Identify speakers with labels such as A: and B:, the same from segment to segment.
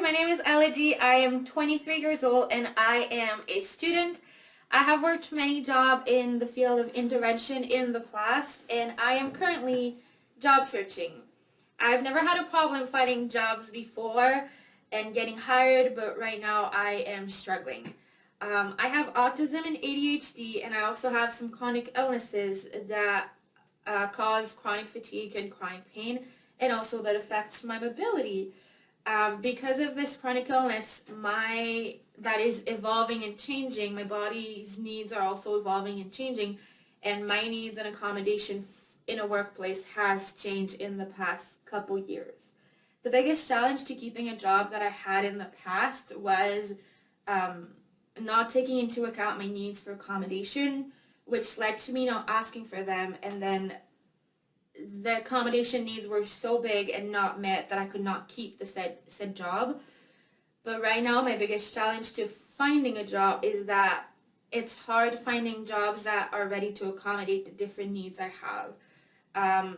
A: my name is Elodie. I am 23 years old and I am a student. I have worked many jobs in the field of intervention in the past and I am currently job searching. I've never had a problem finding jobs before and getting hired, but right now I am struggling. I have autism and ADHD, and I also have some chronic illnesses that cause chronic fatigue and chronic pain, and also that affects my mobility. Because of this chronic illness, that is evolving and changing, my body's needs are also evolving and changing, and my needs and accommodation in a workplace has changed in the past couple years. The biggest challenge to keeping a job that I had in the past was not taking into account my needs for accommodation, which led to me not asking for them, and then the accommodation needs were so big and not met that I could not keep the said job. But right now my biggest challenge to finding a job is that it's hard finding jobs that are ready to accommodate the different needs I have.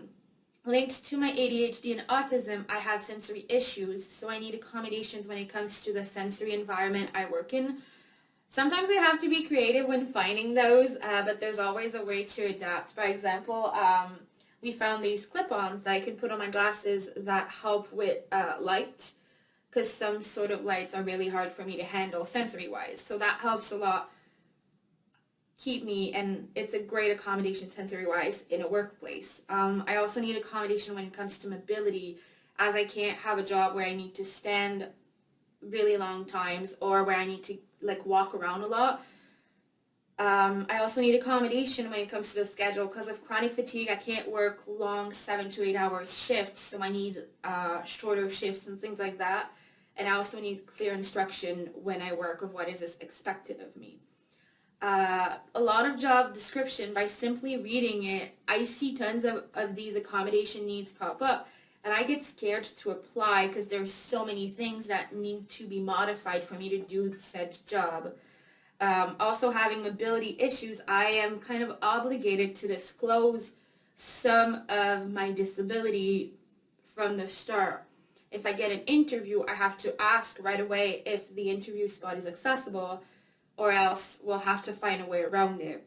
A: Linked to my ADHD and autism, I have sensory issues, so I need accommodations when it comes to the sensory environment I work in. Sometimes I have to be creative when finding those, but there's always a way to adapt. For example, we found these clip-ons that I can put on my glasses that help with light, because some sort of lights are really hard for me to handle sensory-wise. So that helps a lot keep me, and it's a great accommodation sensory-wise in a workplace. I also need accommodation when it comes to mobility, as I can't have a job where I need to stand really long times or where I need to walk around a lot. I also need accommodation when it comes to the schedule. Because of chronic fatigue, I can't work long 7 to 8 hours shifts, so I need shorter shifts and things like that. And I also need clear instruction when I work of what is expected of me. A lot of job description, by simply reading it, I see tons of these accommodation needs pop up, and I get scared to apply because there's so many things that need to be modified for me to do said job. Also having mobility issues, I am kind of obligated to disclose some of my disability from the start. If I get an interview, I have to ask right away if the interview spot is accessible, or else we'll have to find a way around it.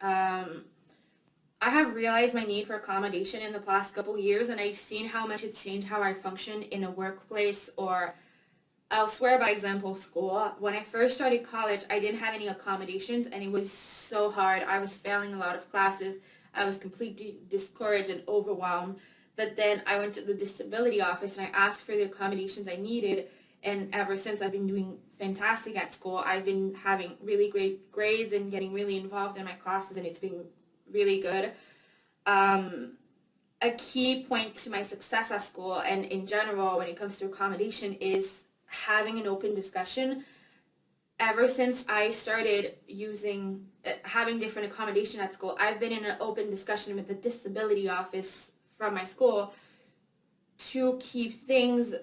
A: I have realized my need for accommodation in the past couple years, and I've seen how much it's changed how I function in a workplace or elsewhere. By example, school. When I first started college, I didn't have any accommodations, and it was so hard. I was failing a lot of classes. I was completely discouraged and overwhelmed. But then I went to the disability office and I asked for the accommodations I needed, and ever since I've been doing fantastic at school. I've been having really great grades and getting really involved in my classes, and it's been really good. A key point to my success at school and in general when it comes to accommodation is having an open discussion. Ever since I started having different accommodation at school, I've been in an open discussion with the disability office from my school to keep things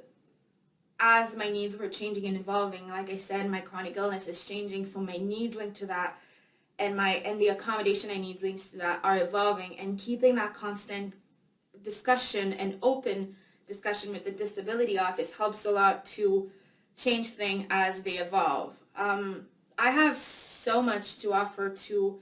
A: as my needs were changing and evolving. Like I said, my chronic illness is changing, so my needs linked to that and the accommodation I need linked to that are evolving, and keeping that constant discussion and open discussion with the disability office helps a lot to change things as they evolve. I have so much to offer to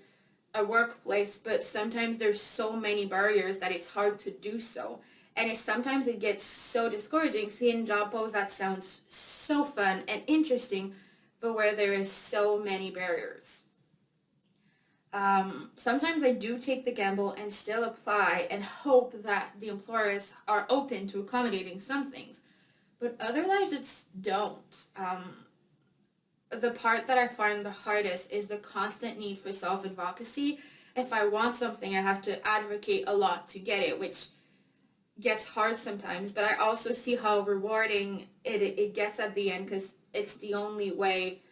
A: a workplace, but sometimes there's so many barriers that it's hard to do so. And sometimes it gets so discouraging seeing job posts that sounds so fun and interesting, but where there is so many barriers. Sometimes I do take the gamble and still apply and hope that the employers are open to accommodating some things, but other times it's don't. The part that I find the hardest is the constant need for self-advocacy. If I want something, I have to advocate a lot to get it, which gets hard sometimes, but I also see how rewarding it gets at the end, because it's the only way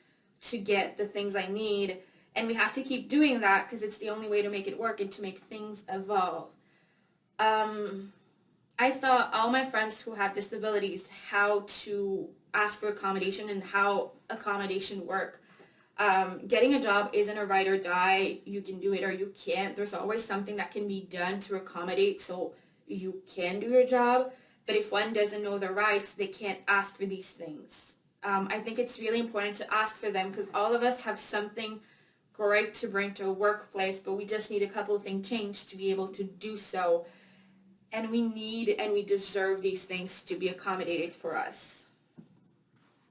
A: to get the things I need, and we have to keep doing that because it's the only way to make it work and to make things evolve. I thought all my friends who have disabilities how to ask for accommodation and how accommodation work. Getting a job isn't a ride or die. You can do it or you can't. There's always something that can be done to accommodate so you can do your job. But if one doesn't know their rights, they can't ask for these things. I think it's really important to ask for them because all of us have something great to bring to a workplace, but we just need a couple of things changed to be able to do so. And we need and we deserve these things to be accommodated for us.